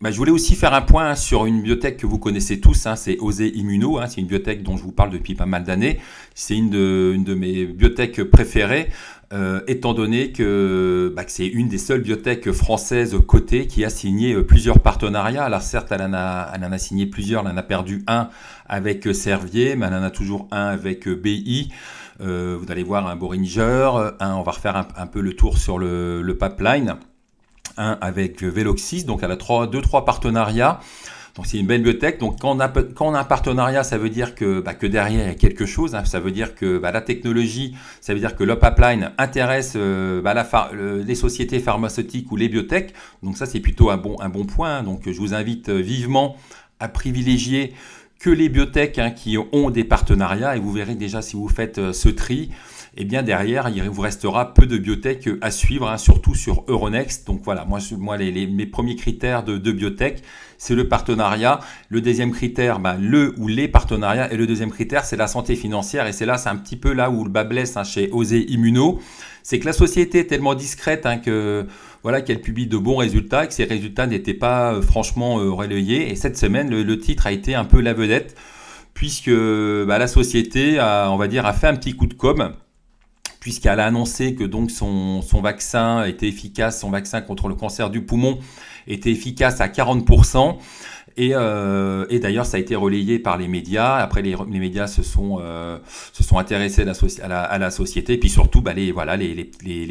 je voulais aussi faire un point sur une biotech que vous connaissez tous, hein, c'est Osée Immuno, hein, c'est une biotech dont je vous parle depuis pas mal d'années. C'est une de mes biotech préférées, étant donné que c'est une des seules biotech françaises cotées qui a signé plusieurs partenariats. Alors certes, elle en a signé plusieurs, elle en a perdu un avec Servier, mais elle en a toujours un avec BI. Vous allez voir un Boehringer, on va refaire un peu le tour sur le pipeline. Un avec Veloxis, donc elle a 2-3 partenariats. Donc c'est une belle biotech. Donc quand on a un partenariat, ça veut dire que derrière il y a quelque chose. Hein. Ça veut dire que la technologie, ça veut dire que le pipeline intéresse les sociétés pharmaceutiques ou les biotech. Donc ça c'est plutôt un bon point. Hein. Donc je vous invite vivement à privilégier que les biotech qui ont des partenariats, et vous verrez déjà si vous faites ce tri, et bien derrière, il vous restera peu de biotech à suivre, hein, surtout sur Euronext. Donc voilà, moi mes premiers critères de biotech, c'est le partenariat. Le deuxième critère, le ou les partenariats. Et le deuxième critère, c'est la santé financière. Et c'est un petit peu là où le bas blesse, hein, chez Osée Immuno. C'est que la société est tellement discrète, hein, qu'elle publie de bons résultats, que ces résultats n'étaient pas franchement relayés. Et cette semaine, le titre a été un peu la vedette, puisque la société a fait un petit coup de com', puisqu'elle a annoncé que donc son vaccin était efficace, son vaccin contre le cancer du poumon était efficace à 40%. Et d'ailleurs, ça a été relayé par les médias. Après, les médias se sont intéressés à la société. Et puis surtout, les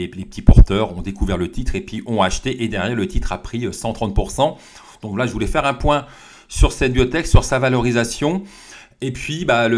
petits porteurs ont découvert le titre et puis ont acheté. Et derrière, le titre a pris 130%. Donc là, je voulais faire un point sur cette biotech, sur sa valorisation. Et puis, par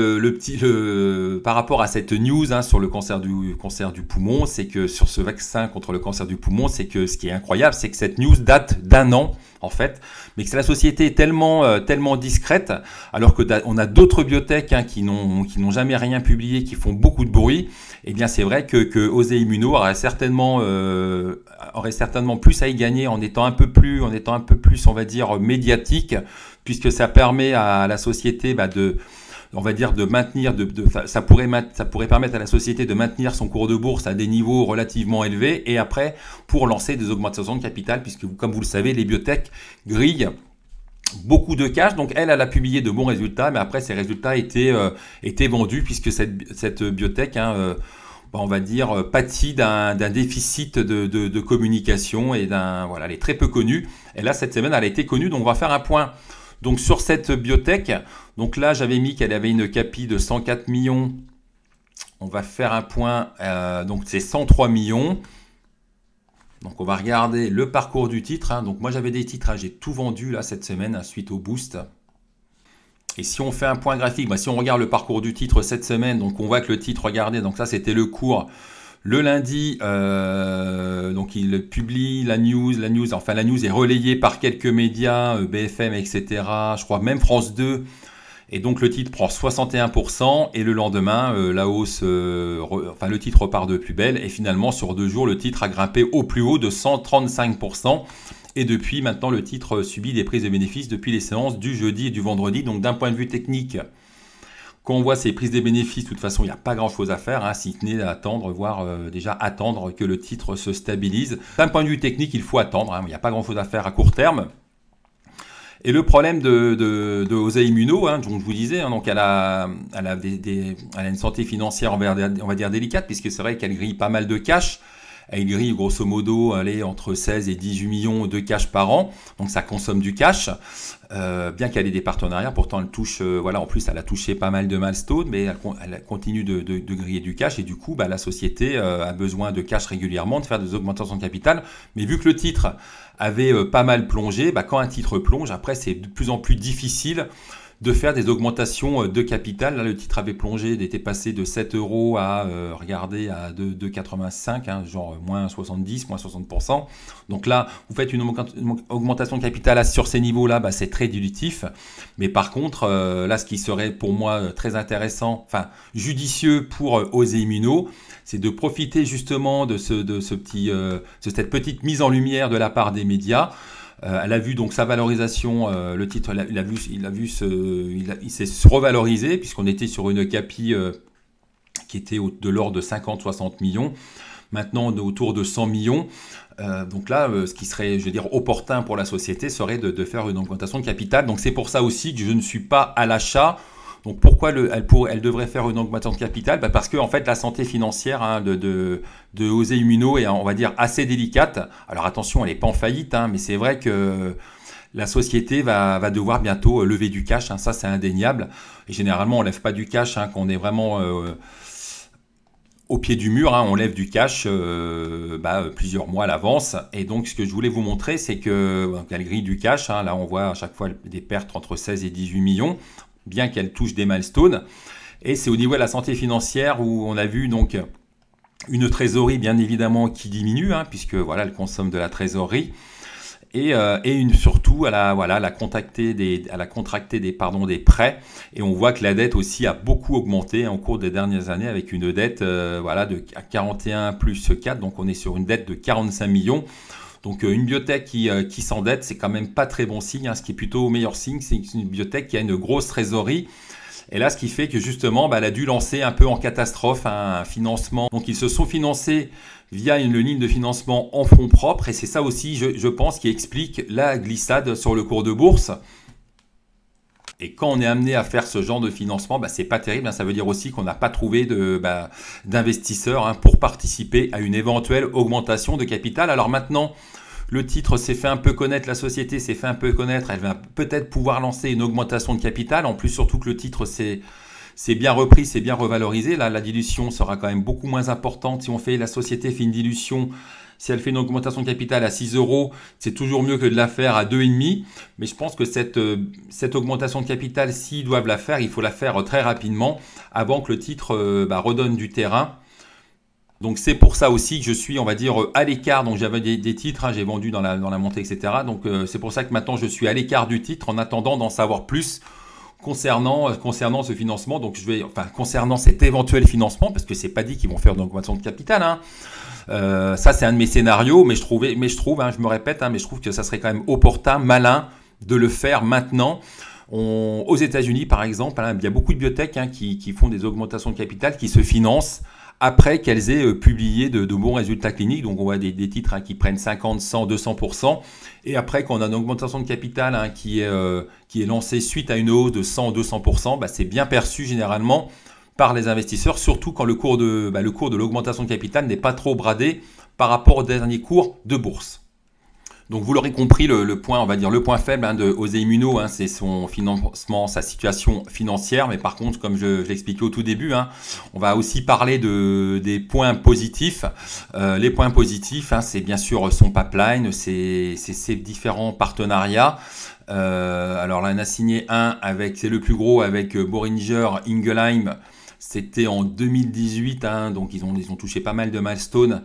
rapport à cette news, hein, sur le cancer du poumon, c'est que sur ce vaccin contre le cancer du poumon, c'est que ce qui est incroyable, c'est que cette news date d'un an, en fait, mais que la société est tellement discrète, alors que on a d'autres biotech, hein, qui n'ont jamais rien publié, qui font beaucoup de bruit. Eh bien, c'est vrai que Osée Immuno aurait certainement plus à y gagner en étant un peu plus, on va dire, médiatique, puisque ça permet à la société de maintenir, ça pourrait permettre à la société de maintenir son cours de bourse à des niveaux relativement élevés, et après pour lancer des augmentations de capital, puisque comme vous le savez, les biotech grillent beaucoup de cash. Donc elle a publié de bons résultats, mais après ces résultats étaient vendus, puisque cette biotech, on va dire, pâtit d'un déficit de communication, et elle est très peu connue. Et là, cette semaine, elle a été connue, donc on va faire un point. Donc sur cette biotech, donc là j'avais mis qu'elle avait une capi de 104 millions. On va faire un point, donc c'est 103 millions. Donc on va regarder le parcours du titre. Hein. Donc moi j'avais des titres, hein, j'ai tout vendu là cette semaine, hein, suite au boost. Et si on fait un point graphique, si on regarde le parcours du titre cette semaine, donc on voit que le titre, regardez, donc ça c'était le cours. Le lundi, donc il publie la news est relayée par quelques médias, BFM, etc. Je crois même France 2. Et donc le titre prend 61%, et le lendemain, la hausse, le titre repart de plus belle. Et finalement, sur 2 jours, le titre a grimpé au plus haut de 135%. Et depuis, maintenant, le titre subit des prises de bénéfices depuis les séances du jeudi et du vendredi. Donc d'un point de vue technique, quand on voit ces prises de bénéfices, de toute façon, il n'y a pas grand-chose à faire, hein, si ce n'est attendre, voire déjà attendre que le titre se stabilise. D'un point de vue technique, il faut attendre, hein, il n'y a pas grand-chose à faire à court terme. Et le problème de Osée Immuno, hein, dont je vous disais, hein, donc elle a une santé financière, on va dire délicate, puisque c'est vrai qu'elle grille pas mal de cash. Elle grille grosso modo entre 16 et 18 millions de cash par an, donc ça consomme du cash, bien qu'elle ait des partenariats. Pourtant elle touche, en plus elle a touché pas mal de milestones, mais elle continue de griller du cash, et du coup la société a besoin de cash régulièrement, de faire des augmentations de capital. Mais vu que le titre avait pas mal plongé, quand un titre plonge, après c'est de plus en plus difficile de faire des augmentations de capital. Là, le titre avait plongé, il était passé de 7 euros à 2,85, hein, genre moins 70, moins 60%. Donc là, vous faites une augmentation de capital sur ces niveaux-là, c'est très dilutif. Mais par contre, là, ce qui serait pour moi très intéressant, judicieux pour Osée Immuno, c'est de profiter justement de cette petite mise en lumière de la part des médias. Elle a vu donc sa valorisation, le titre, il s'est revalorisé, puisqu'on était sur une capi qui était de l'ordre de 50-60 millions. maintenant autour de 100 millions. Donc là, ce qui serait, je veux dire, opportun pour la société serait de faire une augmentation de capital. Donc c'est pour ça aussi que je ne suis pas à l'achat. Donc pourquoi elle devrait faire une augmentation de capital? Parce que en fait la santé financière de OSE Immuno est, on va dire, assez délicate. Alors attention, elle n'est pas en faillite, mais c'est vrai que la société va devoir bientôt lever du cash, ça c'est indéniable. Et généralement on ne lève pas du cash quand on est vraiment au pied du mur, on lève du cash plusieurs mois à l'avance. Et donc ce que je voulais vous montrer, c'est que qu'elle grille du cash, là on voit à chaque fois des pertes entre 16 et 18 millions, bien qu'elle touche des milestones. Et c'est au niveau de la santé financière où on a vu donc une trésorerie bien évidemment qui diminue, puisque voilà, elle consomme de la trésorerie. Et surtout, elle a contracté des prêts. Et on voit que la dette aussi a beaucoup augmenté au cours des dernières années, avec une dette de 41 plus 4. Donc on est sur une dette de 45 millions. Donc une biotech qui s'endette, c'est quand même pas très bon signe. Ce qui est plutôt meilleur signe, c'est une biotech qui a une grosse trésorerie. Et là, ce qui fait que justement, elle a dû lancer un peu en catastrophe un financement. Donc ils se sont financés via une ligne de financement en fonds propres. Et c'est ça aussi, je pense, qui explique la glissade sur le cours de bourse. Et quand on est amené à faire ce genre de financement, c'est pas terrible. Ça veut dire aussi qu'on n'a pas trouvé d'investisseurs pour participer à une éventuelle augmentation de capital. Alors maintenant, le titre s'est fait un peu connaître, la société s'est fait un peu connaître. Elle va peut-être pouvoir lancer une augmentation de capital. En plus, surtout que le titre c'est bien repris, c'est bien revalorisé. Là, la dilution sera quand même beaucoup moins importante. Si la société fait une dilution, si elle fait une augmentation de capital à 6 euros, c'est toujours mieux que de la faire à 2,5. Mais je pense que cette augmentation de capital, s'ils doivent la faire, il faut la faire très rapidement avant que le titre redonne du terrain. Donc c'est pour ça aussi que je suis, on va dire, à l'écart. Donc j'avais des titres, j'ai vendu dans la montée, etc. Donc c'est pour ça que maintenant je suis à l'écart du titre en attendant d'en savoir plus concernant ce financement. Donc concernant cet éventuel financement, parce que c'est pas dit qu'ils vont faire une augmentation de capital. Ça c'est un de mes scénarios, mais je trouve, je me répète, mais je trouve que ça serait quand même opportun, malin de le faire maintenant. Aux États-Unis, par exemple, il y a beaucoup de biotech qui font des augmentations de capital, qui se financent après qu'elles aient publié de bons résultats cliniques. Donc on voit des titres qui prennent 50, 100, 200%. Et après qu'on a une augmentation de capital qui est lancée suite à une hausse de 100 ou 200%, c'est bien perçu généralement par les investisseurs, surtout quand le cours de l'augmentation de capital n'est pas trop bradé par rapport au dernier cours de bourse. Donc vous l'aurez compris, le point faible de OSE Immuno, c'est son financement, sa situation financière. Mais par contre, comme je l'expliquais au tout début, on va aussi parler des points positifs. Les points positifs, c'est bien sûr son pipeline, c'est ses différents partenariats. Alors là, on a signé c'est le plus gros avec Boehringer Ingelheim. C'était en 2018, donc ils ont touché pas mal de milestones,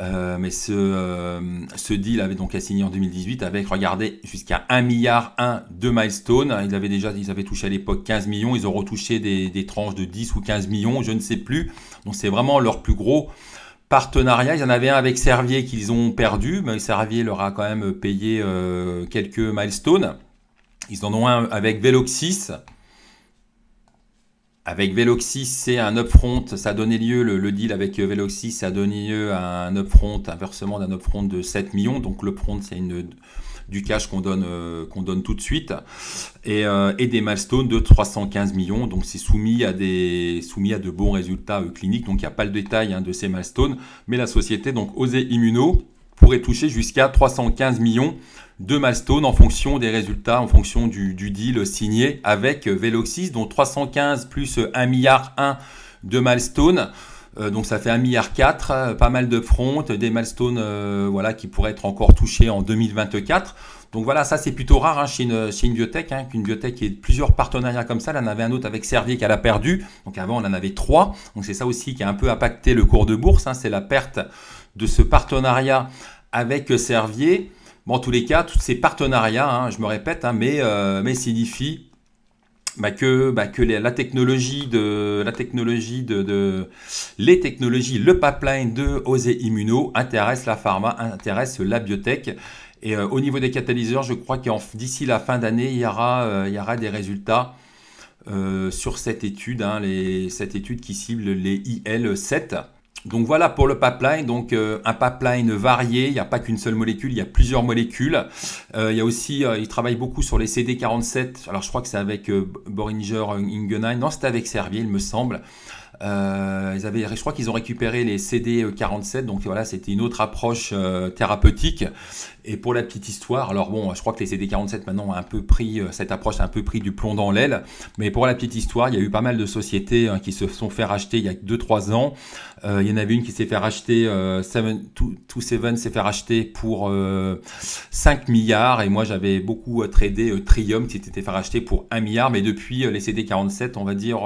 mais ce deal a signé en 2018 avec, regardez, jusqu'à 1,1 milliard de milestones. Ils avaient touché à l'époque 15 millions, ils ont retouché des tranches de 10 ou 15 millions, je ne sais plus. Donc c'est vraiment leur plus gros partenariat. Il y en avait un avec Servier qu'ils ont perdu, mais Servier leur a quand même payé quelques milestones. Ils en ont un avec Veloxis. Avec Veloxis, c'est un upfront, ça a donné lieu, le deal avec Veloxis, ça a donné lieu à un upfront, un versement d'un upfront de 7 millions. Donc l'upfront, c'est du cash qu'on donne tout de suite. Et des milestones de 315 millions. Donc c'est soumis à de bons résultats cliniques. Donc il n'y a pas le détail de ces milestones. Mais la société, donc OSE Immuno, pourrait toucher jusqu'à 315 millions de milestones en fonction des résultats, en fonction du deal signé avec Veloxis, dont 315 plus 1,1 milliard de milestones. Donc ça fait 1,4 milliard, pas mal de front, des milestones qui pourraient être encore touchés en 2024. Donc voilà, ça c'est plutôt rare chez une biotech, qu'une biotech ait plusieurs partenariats comme ça. Là, on avait un autre avec Servier qu'elle a perdu. Donc avant, on en avait 3. Donc c'est ça aussi qui a un peu impacté le cours de bourse. C'est la perte de ce partenariat avec Servier. Bon, en tous les cas, tous ces partenariats, je me répète, mais signifient que les technologies, le pipeline de OSE Immuno intéresse la pharma, intéresse la biotech. Et au niveau des catalyseurs, je crois que d'ici la fin d'année, il y aura des résultats sur cette étude, cette étude qui cible les IL7. Donc voilà pour le pipeline, donc un pipeline varié, il n'y a pas qu'une seule molécule, il y a plusieurs molécules. Il y a aussi, il travaille beaucoup sur les CD47, alors je crois que c'est avec Boehringer Ingelheim, non c'était avec Servier il me semble. Je crois qu'ils ont récupéré les CD47, donc voilà, c'était une autre approche thérapeutique. Et pour la petite histoire, alors bon, je crois que les CD47 maintenant ont un peu pris, cette approche a un peu pris du plomb dans l'aile, mais pour la petite histoire, il y a eu pas mal de sociétés qui se sont fait racheter il y a 2-3 ans. Il y en avait une qui s'est fait racheter, 27 s'est fait racheter pour 5 milliards, et moi j'avais beaucoup tradé Trium qui s'était fait racheter pour 1 milliard, mais depuis les CD47, on va dire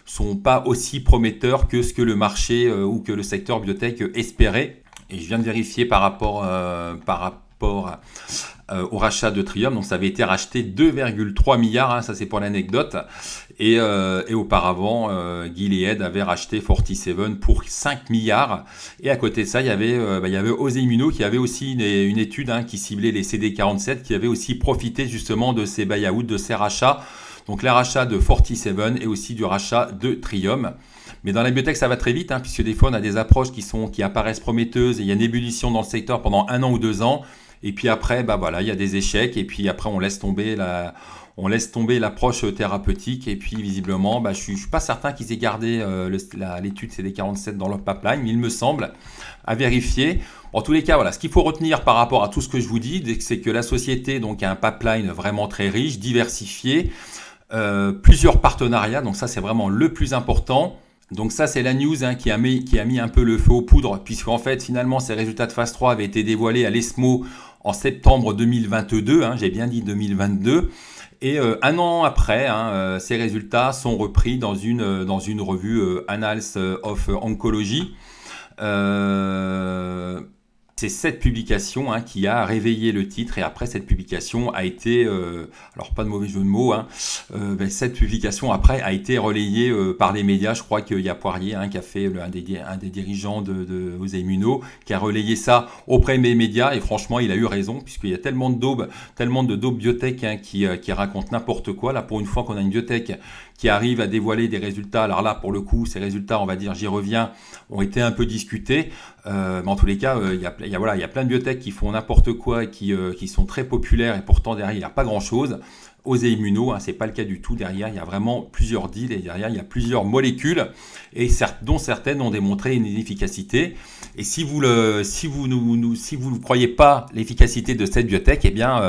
sont pas aussi prometteurs que ce que le marché ou que le secteur biotech espérait. Et je viens de vérifier par rapport au rachat de Trium. Donc ça avait été racheté 2,3 milliards, hein, ça c'est pour l'anecdote. Et auparavant, Gilead avait racheté 47 pour 5 milliards. Et à côté de ça, il y avait OSE Immuno qui avait aussi une étude qui ciblait les CD47, qui avait aussi profité justement de ces buyouts, de ces rachats. Donc les rachats de 47 et aussi du rachat de Trium. Mais dans la biotech, ça va très vite, puisque des fois, on a des approches qui apparaissent prometteuses, et il y a une ébullition dans le secteur pendant 1 an ou 2 ans. Et puis après, il y a des échecs, et puis après, on laisse tomber l'approche thérapeutique. Et puis, visiblement, je suis pas certain qu'ils aient gardé l'étude CD47 dans leur pipeline, mais il me semble, à vérifier. En tous les cas, voilà, ce qu'il faut retenir par rapport à tout ce que je vous dis, c'est que la société a un pipeline vraiment très riche, diversifié, plusieurs partenariats, donc ça c'est vraiment le plus important. Donc ça c'est la news qui a mis un peu le feu aux poudres, puisqu'en fait finalement ces résultats de phase 3 avaient été dévoilés à l'ESMO en septembre 2022, j'ai bien dit 2022, et 1 an après, ces résultats sont repris dans une revue Annals of Oncology. C'est cette publication qui a réveillé le titre, et après cette publication a été, alors pas de mauvais jeu de mots, cette publication après a été relayée par les médias. Je crois qu'il y a Poirier qui a fait un des dirigeants de OSE Immuno, qui a relayé ça auprès des médias, et franchement il a eu raison, puisqu'il y a tellement de daubes biotech qui racontent n'importe quoi. Là pour une fois qu'on a une biotech qui arrive à dévoiler des résultats, alors là pour le coup ces résultats, on va dire, j'y reviens, ont été un peu discutés, mais en tous les cas il y a plein de biotech qui font n'importe quoi et qui sont très populaires, et pourtant derrière il n'y a pas grand chose. OSE Immuno, c'est pas le cas du tout. Derrière il y a vraiment plusieurs deals, et derrière il y a plusieurs molécules, et dont certaines ont démontré une efficacité. Et si vous ne croyez pas l'efficacité de cette biotech, eh bien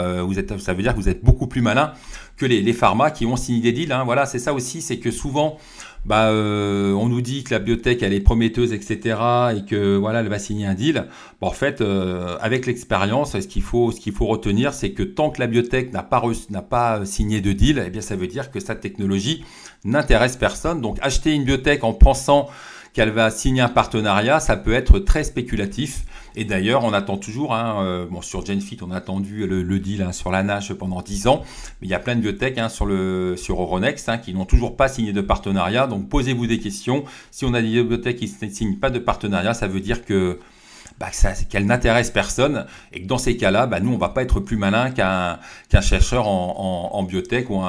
ça veut dire que vous êtes beaucoup plus malin que les pharma qui ont signé des deals. Voilà, c'est ça aussi, c'est que souvent on nous dit que la biotech elle est prometteuse, etc., et que voilà, elle va signer un deal. En fait, avec l'expérience, ce qu'il faut retenir, c'est que tant que la biotech n'a pas signé de deal, eh bien ça veut dire que sa technologie n'intéresse personne. Donc acheter une biotech en pensant qu'elle va signer un partenariat, ça peut être très spéculatif. Et d'ailleurs, on attend toujours, sur Genfit, on a attendu le deal sur la NASH pendant 10 ans, mais il y a plein de biotech sur Euronext qui n'ont toujours pas signé de partenariat. Donc posez-vous des questions. Si on a des biotech qui ne signent pas de partenariat, ça veut dire que qu'elle n'intéresse personne, et que dans ces cas-là, nous on va pas être plus malin qu'un chercheur en biotech ou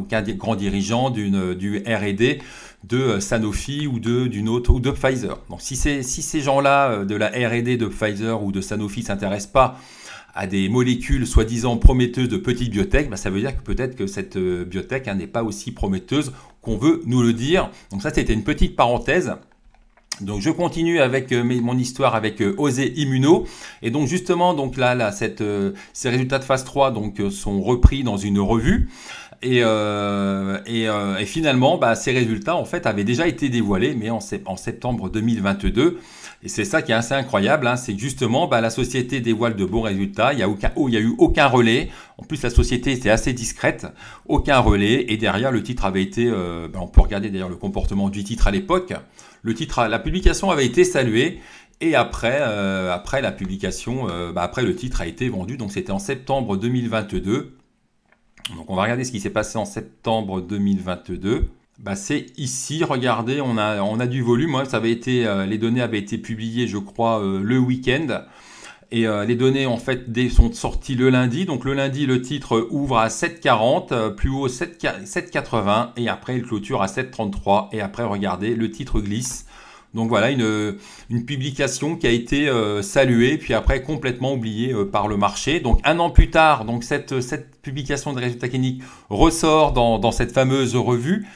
qu'un grand dirigeant du R&D de Sanofi ou de Pfizer. Donc si ces gens-là de la R&D de Pfizer ou de Sanofi s'intéressent pas à des molécules soi-disant prometteuses de petites biotech, ça veut dire que peut-être que cette biotech n'est pas aussi prometteuse qu'on veut nous le dire. Donc ça, c'était une petite parenthèse. Donc je continue avec mon histoire avec OSE Immuno, et donc justement ces résultats de phase 3 sont repris dans une revue, et finalement ces résultats en fait avaient déjà été dévoilés, mais en septembre 2022. Et c'est ça qui est assez incroyable, c'est que justement la société dévoile de bons résultats, il y a eu aucun relais. En plus la société était assez discrète, aucun relais, et derrière le titre avait été, on peut regarder d'ailleurs le comportement du titre à l'époque. La publication avait été saluée, et après la publication, après le titre a été vendu. Donc c'était en septembre 2022. Donc on va regarder ce qui s'est passé en septembre 2022. C'est ici, regardez, on a du volume. Ça avait été, les données avaient été publiées, je crois, le week-end. Et les données en fait sont sorties le lundi. Donc le lundi, le titre ouvre à 7,40, plus haut 7,80, et après il clôture à 7,33. Et après, regardez, le titre glisse. Donc voilà, une publication qui a été saluée, puis après complètement oubliée par le marché. Donc un an plus tard, donc cette publication de résultats cliniques ressort dans cette fameuse revue.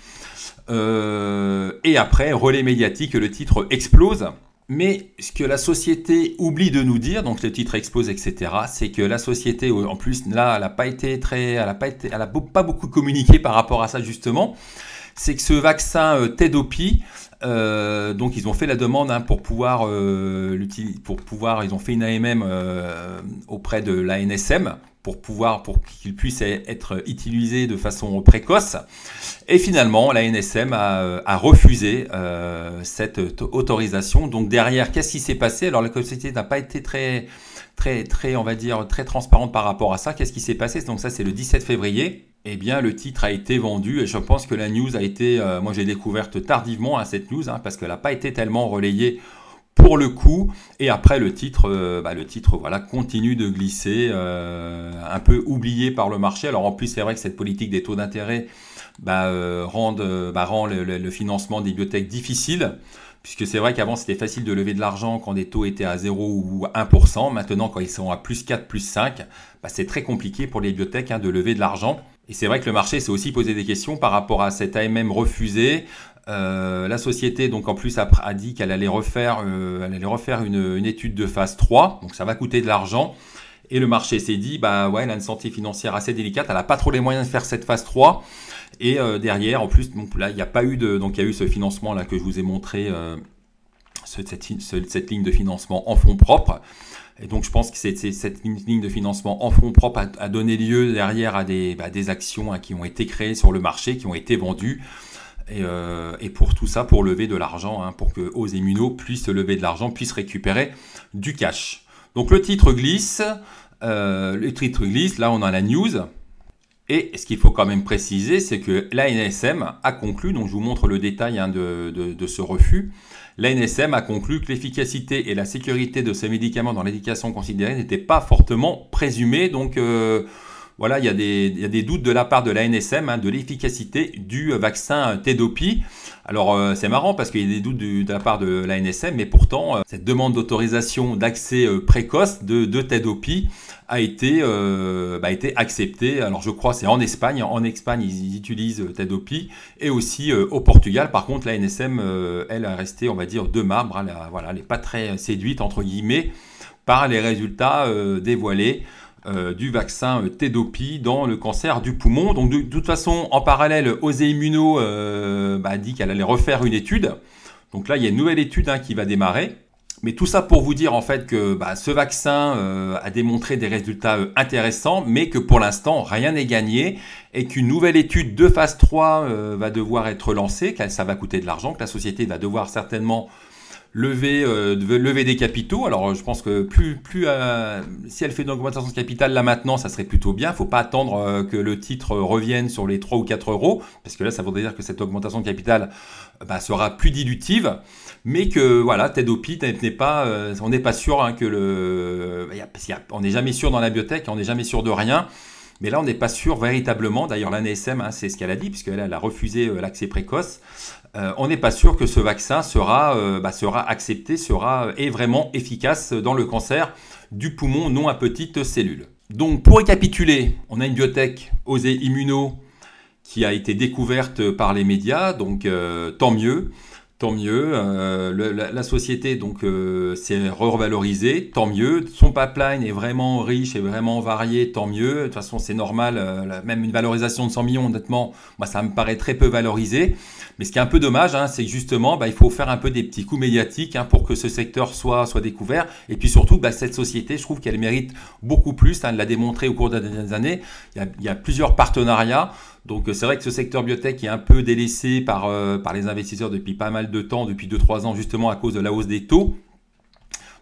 Et après, relais médiatique, le titre explose. Mais ce que la société oublie de nous dire, donc le titre explose, etc., c'est que la société, en plus, là, elle a pas beaucoup communiqué par rapport à ça, justement. C'est que ce vaccin Tedopi, donc ils ont fait la demande pour pouvoir ils ont fait une AMM auprès de l'ANSM pour qu'il puisse être utilisé de façon précoce. Et finalement, l'ANSM a refusé cette autorisation. Donc derrière, qu'est-ce qui s'est passé? Alors la société n'a pas été très, on va dire, très transparente par rapport à ça. Qu'est-ce qui s'est passé? Donc ça, c'est le 17 février. Eh bien, le titre a été vendu et je pense que la news a été, moi j'ai découverte tardivement cette news, parce qu'elle n'a pas été tellement relayée pour le coup. Et après le titre voilà, continue de glisser, un peu oublié par le marché. Alors en plus, c'est vrai que cette politique des taux d'intérêt rend le financement des biotech difficile. Puisque c'est vrai qu'avant, c'était facile de lever de l'argent quand les taux étaient à 0 ou 1%. Maintenant, quand ils sont à plus 4, plus 5, c'est très compliqué pour les biotech de lever de l'argent. Et c'est vrai que le marché s'est aussi posé des questions par rapport à cette AMM refusée. La société, donc en plus, a dit qu'elle allait refaire une étude de phase 3. Donc ça va coûter de l'argent. Et le marché s'est dit, elle a une santé financière assez délicate. Elle n'a pas trop les moyens de faire cette phase 3. Et derrière, en plus, donc là, il n'y a pas eu donc il y a eu ce financement là que je vous ai montré, cette ligne de financement en fonds propres. Et donc, je pense que cette ligne de financement en fonds propres a donné lieu derrière à des actions qui ont été créées sur le marché, qui ont été vendues. Et pour tout ça, pour lever de l'argent, pour que OSE Immuno puisse lever de l'argent, puisse récupérer du cash. Donc, le titre glisse. Là, on a la news. Et ce qu'il faut quand même préciser, c'est que l'ANSM a conclu, donc je vous montre le détail de ce refus, l'ANSM a conclu que l'efficacité et la sécurité de ces médicaments dans l'indication considérée n'étaient pas fortement présumées. Donc voilà, il y a des doutes de la part de l'ANSM de l'efficacité du vaccin Tedopi. Alors c'est marrant parce qu'il y a des doutes de la part de l'ANSM, mais pourtant cette demande d'autorisation d'accès précoce de Tedopi a été acceptée. Alors je crois c'est en Espagne. En Espagne ils utilisent Tedopi et aussi au Portugal. Par contre l'ANSM elle a resté, on va dire, de marbre. Elle n'est pas très séduite entre guillemets par les résultats dévoilés du vaccin Tedopi dans le cancer du poumon. Donc de toute façon, en parallèle, OSE Immuno a dit qu'elle allait refaire une étude. Donc là, il y a une nouvelle étude qui va démarrer. Mais tout ça pour vous dire en fait que ce vaccin a démontré des résultats intéressants, mais que pour l'instant, rien n'est gagné et qu'une nouvelle étude de phase 3 va devoir être lancée, que ça va coûter de l'argent, que la société va devoir certainement lever des capitaux. Alors je pense que si elle fait une augmentation de capital là maintenant, ça serait plutôt bien. Il ne faut pas attendre que le titre revienne sur les 3 ou 4 euros, parce que là ça voudrait dire que cette augmentation de capital sera plus dilutive, mais que voilà, Tedopi on n'est pas sûr on n'est jamais sûr dans la biotech, on n'est jamais sûr de rien. Mais là, on n'est pas sûr véritablement. D'ailleurs, l'ANSM, c'est ce qu'elle a dit, puisqu'elle a refusé l'accès précoce. On n'est pas sûr que ce vaccin sera accepté, est vraiment efficace dans le cancer du poumon non à petites cellules. Donc, pour récapituler, on a une biotech OSE Immuno qui a été découverte par les médias, donc tant mieux. Tant mieux, la société s'est revalorisée, tant mieux. Son pipeline est vraiment riche et vraiment varié, tant mieux. De toute façon, c'est normal, même une valorisation de 100 millions, honnêtement, moi, ça me paraît très peu valorisé. Mais ce qui est un peu dommage, c'est que justement, il faut faire un peu des petits coups médiatiques pour que ce secteur soit découvert. Et puis surtout, cette société, je trouve qu'elle mérite beaucoup plus. Elle l'a démontré au cours des dernières années. Il y a plusieurs partenariats. Donc c'est vrai que ce secteur biotech est un peu délaissé par les investisseurs depuis pas mal de temps, depuis 2-3 ans justement à cause de la hausse des taux.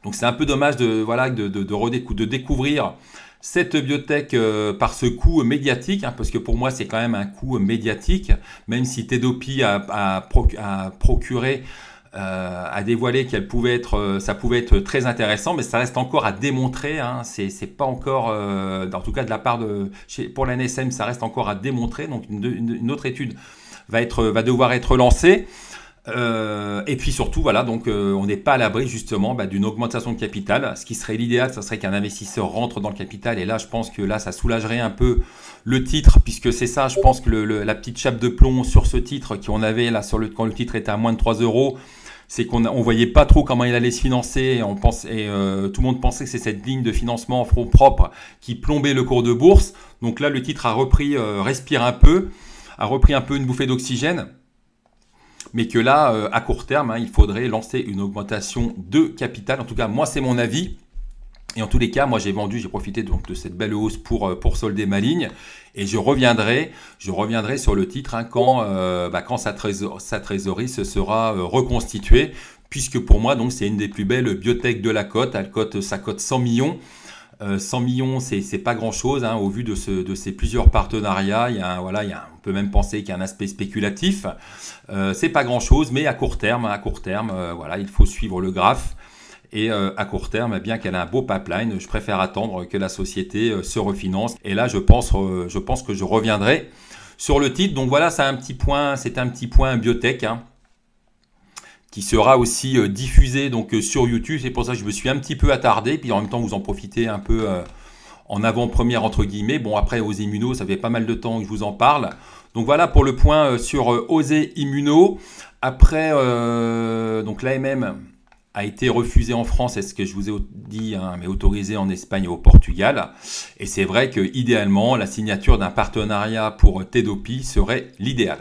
Donc c'est un peu dommage de découvrir cette biotech par ce coup médiatique, parce que pour moi c'est quand même un coup médiatique, même si Tedopi a dévoilé ça pouvait être très intéressant, mais ça reste encore à démontrer. C'est pas encore, en tout cas de la part pour l'ANSM, ça reste encore à démontrer. Donc une autre étude va devoir être lancée. Et puis surtout, voilà, donc on n'est pas à l'abri justement d'une augmentation de capital. Ce qui serait l'idéal, ça serait qu'un investisseur rentre dans le capital. Et là, je pense que là, ça soulagerait un peu le titre, puisque c'est ça, je pense que la petite chape de plomb sur ce titre qu'on avait là quand le titre était à moins de 3 euros, c'est qu'on voyait pas trop comment il allait se financer. Tout le monde pensait que c'est cette ligne de financement en fonds propres qui plombait le cours de bourse. Donc là, le titre a repris, respire un peu, a repris un peu une bouffée d'oxygène. Mais que là, à court terme, il faudrait lancer une augmentation de capital. En tout cas, moi, c'est mon avis. Et en tous les cas, moi, j'ai profité donc de cette belle hausse pour solder ma ligne. Et je reviendrai sur le titre quand sa trésorerie se sera reconstituée. Puisque pour moi, donc, c'est une des plus belles biotech de la cote. Ça cote 100 millions. 100 millions, c'est pas grand-chose au vu de ces plusieurs partenariats. On peut même penser qu'il y a un aspect spéculatif. C'est pas grand-chose, mais à court terme, il faut suivre le graphe. Et à court terme, bien qu'elle a un beau pipeline, je préfère attendre que la société se refinance. Et là, je pense que je reviendrai sur le titre. Donc voilà, c'est un petit point biotech. Qui sera aussi diffusé donc sur YouTube. C'est pour ça que je me suis un petit peu attardé. Puis en même temps, vous en profitez un peu en avant-première entre guillemets. Bon, après, OSE Immuno, ça fait pas mal de temps que je vous en parle. Donc voilà pour le point sur OSE Immuno. Après, donc l'AMM a été refusé en France, c'est ce que je vous ai dit, mais autorisé en Espagne et au Portugal. Et c'est vrai que idéalement, la signature d'un partenariat pour Tedopi serait l'idéal.